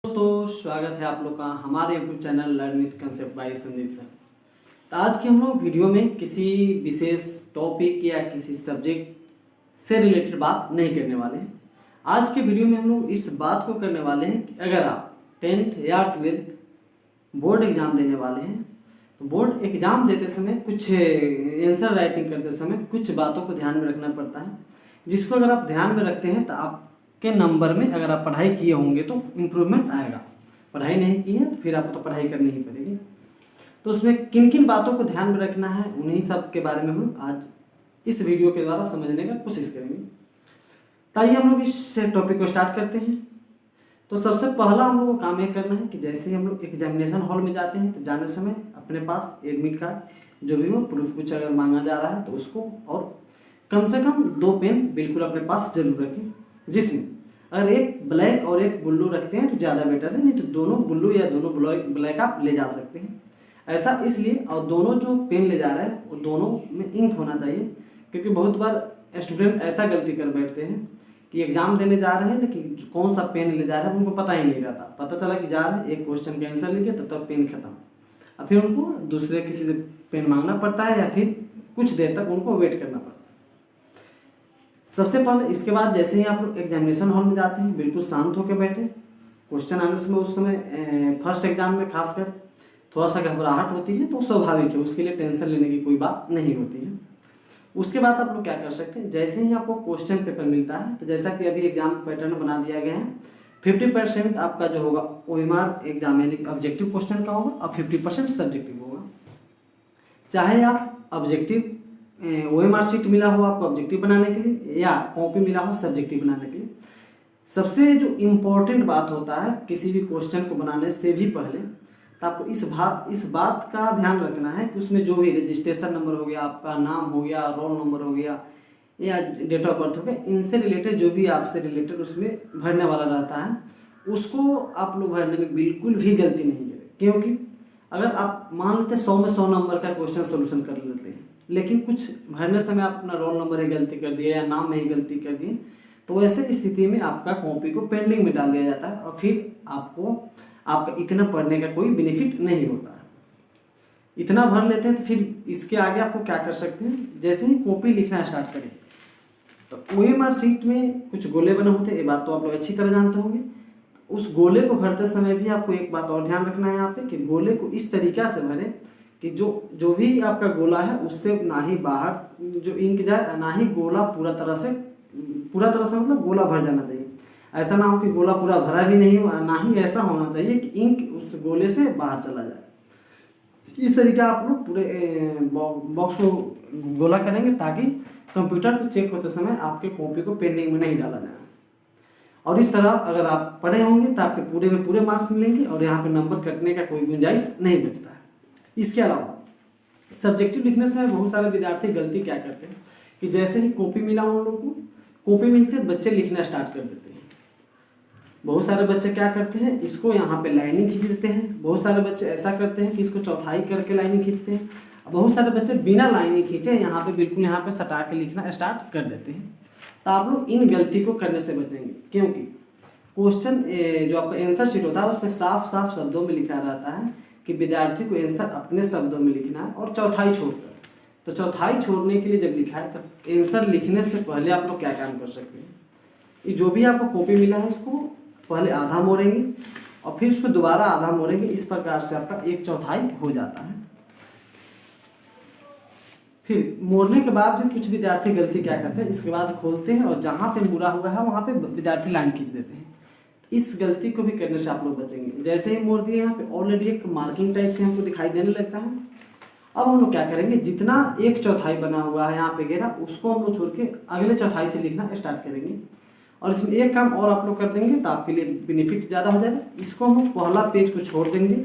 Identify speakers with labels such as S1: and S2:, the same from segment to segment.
S1: दोस्तों स्वागत है आप लोग का हमारे YouTube channel learn with concept by Sandeep sir. तो आज की हम लोग वीडियो में किसी विशेष टॉपिक या किसी सब्जेक्ट से रिलेटेड बात नहीं करने वाले हैं। आज के वीडियो में हम लोग इस बात को करने वाले हैं कि अगर आप 10th या 12th बोर्ड एग्जाम देने वाले हैं तो बोर्ड एग्जाम देते समय कुछ आंसर राइटिंग करते समय कुछ बातों को ध्यान में रखना पड़ता है, जिसको अगर आप ध्यान में रखते हैं तो आप के नंबर में अगर आप पढ़ाई किए होंगे तो इम्प्रूवमेंट आएगा। पढ़ाई नहीं की है तो फिर आपको तो पढ़ाई करनी ही पड़ेगी। तो उसमें किन किन बातों को ध्यान में रखना है उन्हीं सब के बारे में हम आज इस वीडियो के द्वारा समझने का कोशिश करेंगे। ताइए हम लोग इस टॉपिक को स्टार्ट करते हैं। तो सबसे पहला हम लोग को काम ये करना है कि जैसे ही हम लोग एग्जामिनेशन हॉल में जाते हैं तो जाने समय अपने पास एडमिट कार्ड जो भी हो प्रूफ कुछ अगर मांगा जा रहा है तो उसको और कम से कम 2 पेन बिल्कुल अपने पास जरूर रखें, जिसमें अगर एक ब्लैक और एक ब्लू रखते हैं तो ज़्यादा बेटर है, नहीं तो दोनों ब्लू या दोनों ब्लैक आप ले जा सकते हैं। ऐसा इसलिए, और दोनों जो पेन ले जा रहे हैं वो दोनों में इंक होना चाहिए, क्योंकि बहुत बार स्टूडेंट ऐसा गलती कर बैठते हैं कि एग्जाम देने जा रहे हैं लेकिन कौन सा पेन ले जा रहे हैं उनको पता ही नहीं रहता। पता चला कि जा रहे हैं एक क्वेश्चन का आंसर लिखे तब तक पेन खत्म, और फिर उनको दूसरे किसी से पेन मांगना पड़ता है या फिर कुछ देर तक उनको वेट करना पड़ता है। सबसे पहले इसके बाद जैसे ही आप लोग एग्जामिनेशन हॉल में जाते हैं बिल्कुल शांत होकर बैठे। क्वेश्चन आने समय उस समय फर्स्ट एग्जाम में खासकर थोड़ा सा घबराहट होती है तो स्वाभाविक है, उसके लिए टेंशन लेने की कोई बात नहीं होती है। उसके बाद आप लोग क्या कर सकते हैं, जैसे ही आपको क्वेश्चन पेपर मिलता है तो जैसा कि अभी एग्जाम पैटर्न बना दिया गया है, 50% आपका जो होगा OMR एग्जाम यानी ऑब्जेक्टिव क्वेश्चन का होगा और 50% सब्जेक्टिव होगा। चाहे आप ऑब्जेक्टिव OMR शीट मिला हो आपको ऑब्जेक्टिव बनाने के लिए या कॉपी मिला हो सब्जेक्टिव बनाने के लिए, सबसे जो इम्पोर्टेंट बात होता है किसी भी क्वेश्चन को बनाने से भी पहले, तो आपको इस बात का ध्यान रखना है कि उसमें जो भी रजिस्ट्रेशन नंबर हो गया, आपका नाम हो गया, रोल नंबर हो गया या डेट ऑफ बर्थ हो गया, इनसे रिलेटेड जो भी आपसे रिलेटेड उसमें भरने वाला रहता है उसको आप लोग भरने में बिल्कुल भी गलती नहीं करें। क्योंकि अगर आप मान लेते 100 में 100 नंबर का क्वेश्चन सोल्यूशन कर लेते हैं लेकिन कुछ भरने समय आप अपना रोल नंबर ही गलती कर दिए या नाम में ही गलती कर दिए, तो ऐसे स्थिति में आपका कॉपी को पेंडिंग में डाल दिया जाता है और फिर आपका इतना पढ़ने का कोई बेनिफिट नहीं होता है। इतना भर लेते हैं तो फिर इसके आगे आपको क्या कर सकते हैं, जैसे ही कॉपी लिखना स्टार्ट करें तो OMR शीट में कुछ गोले बने होते हैं, ये बात तो आप लोग अच्छी तरह जानते होंगे। उस गोले को भरते समय भी आपको एक बात और ध्यान रखना है यहाँ पे कि गोले को इस तरीका से भरें कि जो भी आपका गोला है उससे ना ही बाहर जो इंक जाए, ना ही गोला पूरा तरह से मतलब गोला भर जाना चाहिए। ऐसा ना हो कि गोला पूरा भरा भी नहीं हो, ना ही ऐसा होना चाहिए कि इंक उस गोले से बाहर चला जाए। इस तरीके आप लोग पूरे बॉक्स को गोला करेंगे ताकि कंप्यूटर पर चेक होते समय आपके कॉपी को पेंडिंग में नहीं डाला जाए। और इस तरह अगर आप पढ़े होंगे तो आपके पूरे में पूरे मार्क्स मिलेंगे और यहाँ पे नंबर कटने का कोई गुंजाइश नहीं बचता है। इसके अलावा सब्जेक्टिव लिखने से बहुत सारे विद्यार्थी गलती क्या करते हैं कि जैसे ही कॉपी मिला उन लोगों को, कॉपी मिलते बच्चे लिखना स्टार्ट कर देते हैं। बहुत सारे बच्चे क्या करते हैं, इसको यहाँ पे लाइनिंग खींच देते हैं। बहुत सारे बच्चे ऐसा करते हैं कि इसको चौथाई करके लाइनिंग खींचते हैं। बहुत सारे बच्चे बिना लाइनिंग खींचे यहाँ पे बिल्कुल यहाँ पे सटा के लिखना स्टार्ट कर देते हैं। तो आप लोग इन गलती को करने से बचेंगे, क्योंकि क्वेश्चन जो आपका आंसर शीट होता है उसमें साफ साफ शब्दों में लिखा रहता है कि विद्यार्थी को आंसर अपने शब्दों में लिखना है और चौथाई छोड़कर। तो चौथाई छोड़ने के लिए जब लिखा है तब आंसर लिखने से पहले आप लोग क्या काम कर सकते हैं, ये जो भी आपको कॉपी मिला है इसको पहले आधा मोड़ेंगे और फिर इसको दोबारा आधा मोड़ेंगे। इस प्रकार से आपका 1/4 हो जाता है। फिर मोड़ने के बाद भी कुछ विद्यार्थी गलती क्या करते हैं, इसके बाद खोलते हैं और जहाँ पे मुड़ा हुआ है वहाँ पे विद्यार्थी लाइन खींच देते हैं। इस गलती को भी करने से आप लोग बचेंगे। जैसे ही मोड़ दिए यहाँ पे ऑलरेडी एक मार्किंग टाइप से हमको दिखाई देने लगता है। अब हम लोग क्या करेंगे, जितना 1/4 बना हुआ है यहाँ पे घेरा उसको हम लोग छोड़ के अगले चौथाई से लिखना स्टार्ट करेंगे। और इसमें एक काम और आप लोग कर देंगे तो आपके लिए बेनिफिट ज़्यादा हो जाएगा। इसको हम लोग पहला पेज को छोड़ देंगे,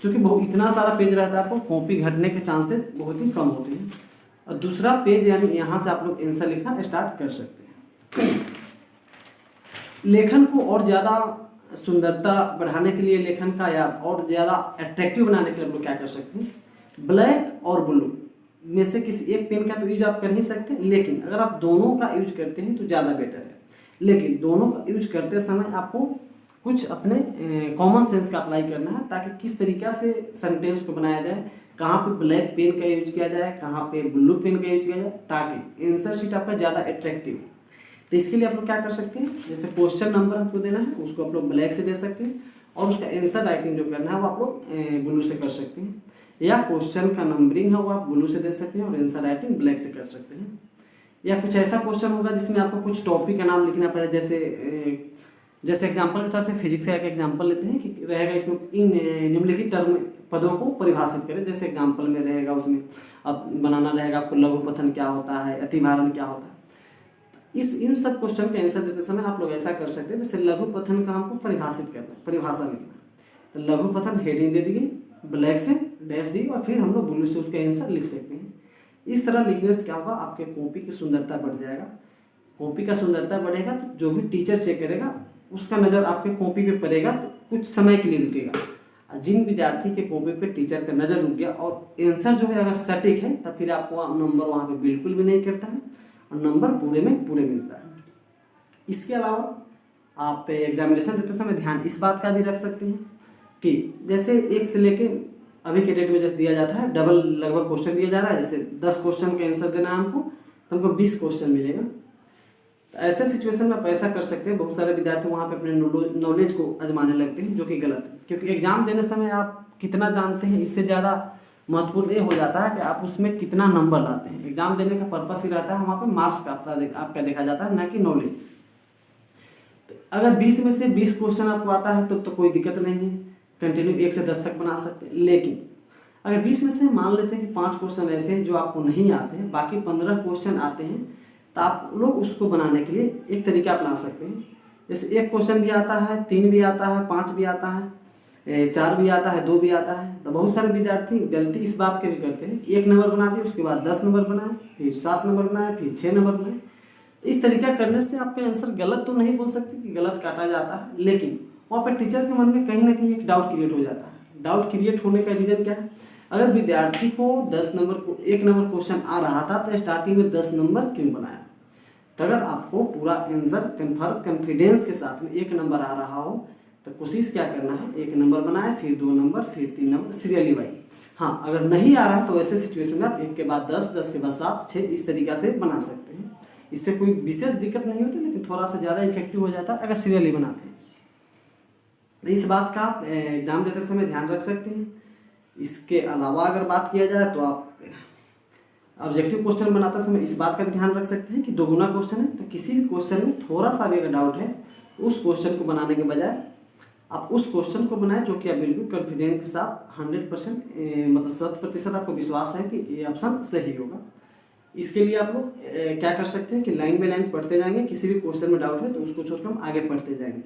S1: क्योंकि बहुत इतना सारा पेज रहता है आपको कॉपी घटने के चांसेस बहुत ही कम होते हैं। और दूसरा पेज यानी यहाँ से आप लोग आंसर लिखना स्टार्ट कर सकते हैं। लेखन को और ज़्यादा सुंदरता बढ़ाने के लिए लेखन का या और ज़्यादा अट्रैक्टिव बनाने के लिए आप लोग क्या कर सकते हैं, ब्लैक और ब्लू में से किसी एक पेन का तो यूज आप कर ही सकते हैं, लेकिन अगर आप दोनों का यूज करते हैं तो ज़्यादा बेटर है। लेकिन दोनों का यूज करते समय आपको कुछ अपने कॉमन सेंस का अप्लाई करना है, ताकि किस तरीक़ा से सेंटेंस को बनाया जाए, कहाँ पे ब्लैक पेन का यूज किया जाए, कहाँ पे ब्लू पेन का यूज किया जाए, ताकि आंसर शीट आपका ज़्यादा अट्रैक्टिव हो। तो इसके लिए आप लोग क्या कर सकते हैं, जैसे क्वेश्चन नंबर हमको देना है उसको आप लोग ब्लैक से दे सकते हैं, और उसका आंसर राइटिंग जो करना है वो आप लोग ब्लू से कर सकते हैं, या क्वेश्चन का नंबरिंग है वो आप ब्लू से दे सकते हैं और आंसर राइटिंग ब्लैक से कर सकते हैं। या कुछ ऐसा क्वेश्चन होगा जिसमें आपको कुछ टॉपिक का नाम लिखना पड़े, जैसे एग्जाम्पल के तौर पे फिजिक्स का एक एग्जाम्पल लेते हैं कि रहेगा इसमें इन निम्नलिखित टर्म पदों को परिभाषित करें। जैसे एग्जाम्पल में रहेगा उसमें अब बनाना रहेगा आपको लघुपथन क्या होता है, अतिभारण क्या होता है। इन सब क्वेश्चन के आंसर देते समय आप लोग ऐसा कर सकते हैं, जैसे लघुपथन का हमको परिभाषित करना, परिभाषा लिखना, तो लघुपथन हेडिंग दे दिए, ब्लैक से डैश दी, और फिर हम लोग ब्लू से उसके आंसर लिख सकते हैं। इस तरह लिखने से क्या होगा, आपके कॉपी की सुंदरता बढ़ जाएगा। कॉपी का सुंदरता बढ़ेगा तो जो भी टीचर चेक करेगा उसका नज़र आपके कॉपी पे पड़ेगा, तो कुछ समय के लिए रुकेगा। जिन विद्यार्थी के कॉपी पे टीचर का नज़र रुक गया और आंसर जो है अगर सटीक है, तब फिर आपको नंबर वहाँ पे बिल्कुल भी नहीं करता है और नंबर पूरे में पूरे मिलता है। इसके अलावा आप एग्जामिनेशन देते समय ध्यान इस बात का भी रख सकते हैं कि जैसे एक से लेके अभी के डेट में जैसे दिया जाता है, डबल लगभग क्वेश्चन दिया जा रहा है। जैसे 10 क्वेश्चन का आंसर देना है हमको, तो हमको 20 क्वेश्चन मिलेगा। तो ऐसे सिचुएशन में आप ऐसा कर सकते हैं, बहुत सारे विद्यार्थी वहाँ पे अपने नॉलेज को आजमाने लगते हैं, जो कि गलत है। क्योंकि एग्जाम देने समय आप कितना जानते हैं, इससे ज़्यादा महत्वपूर्ण ये हो जाता है कि आप उसमें कितना नंबर लाते हैं। एग्जाम देने का पर्पस ही रहता है वहाँ पे मार्क्स का आपका देखा जाता है, ना कि नॉलेज। तो अगर 20 में से 20 क्वेश्चन आपको आता है तो कोई दिक्कत नहीं है, कंटिन्यू 1 से 10 तक बना सकते हैं। लेकिन अगर 20 में से मान लेते हैं कि 5 क्वेश्चन ऐसे हैं जो आपको नहीं आते हैं, बाकी 15 क्वेश्चन आते हैं, तो आप लोग उसको बनाने के लिए एक तरीका अपना सकते हैं। जैसे 1 क्वेश्चन भी आता है, 3 भी आता है, 5 भी आता है, 4 भी आता है, 2 भी आता है। तो बहुत सारे विद्यार्थी गलती इस बात के भी करते हैं कि 1 नंबर बना दिए, उसके बाद 10 नंबर बनाए, फिर 7 नंबर बनाए, फिर 6 नंबर बनाए। इस तरीका करने से आपका आंसर गलत तो नहीं बोल सकते कि गलत काटा जाता है, लेकिन वहाँ पर टीचर के मन में कहीं ना कहीं एक डाउट क्रिएट हो जाता है। डाउट क्रिएट होने का रीज़न क्या है, अगर विद्यार्थी को 1 नंबर क्वेश्चन आ रहा था तो स्टार्टिंग में 10 नंबर क्यों बनाया। तो अगर आपको पूरा आंसर कॉन्फिडेंस के साथ में 1 नंबर आ रहा हो, तो कोशिश क्या करना है, 1 नंबर बनाए, फिर 2 नंबर, फिर 3 नंबर, सीरियली वाइज। हाँ, अगर नहीं आ रहा है तो ऐसे सिचुएशन में आप 1 के बाद 10, 10 के बाद 7, 6 इस तरीका से बना सकते हैं। इससे कोई विशेष दिक्कत नहीं होती, लेकिन थोड़ा सा ज़्यादा इफेक्टिव हो जाता है अगर सीरियली बनाते हैं। तो इस बात का आप एग्जाम देते समय ध्यान रख सकते हैं। इसके अलावा अगर बात किया जाए तो आप ऑब्जेक्टिव क्वेश्चन बनाते समय इस बात का भी ध्यान रख सकते हैं कि 2 गुना क्वेश्चन है, तो किसी भी क्वेश्चन में थोड़ा सा भी अगर डाउट है तो उस क्वेश्चन को बनाने के बजाय आप उस क्वेश्चन को बनाएं जो कि आप बिल्कुल कॉन्फिडेंस के साथ 100% मतलब 100% आपको विश्वास है कि ये ऑप्शन सही होगा। इसके लिए आप लोग क्या कर सकते हैं कि लाइन बाय लाइन पढ़ते जाएंगे। किसी भी क्वेश्चन में डाउट है तो उसको छोड़कर हम आगे पढ़ते जाएंगे,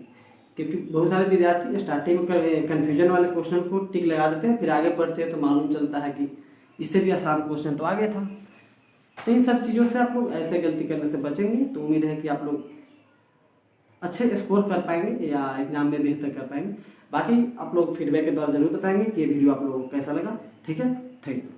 S1: क्योंकि बहुत सारे विद्यार्थी स्टार्टिंग में कन्फ्यूजन वाले क्वेश्चन को टिक लगा देते हैं, फिर आगे पढ़ते हैं तो मालूम चलता है कि इससे भी आसान क्वेश्चन तो आगे था। तो इन सब चीज़ों से आप लोग ऐसे गलती करने से बचेंगे। तो उम्मीद है कि आप लोग अच्छे स्कोर कर पाएंगे या एग्जाम में बेहतर कर पाएंगे। बाकी आप लोग फीडबैक के द्वारा जरूर बताएंगे कि ये वीडियो आप लोगों को कैसा लगा। ठीक है, थैंक यू।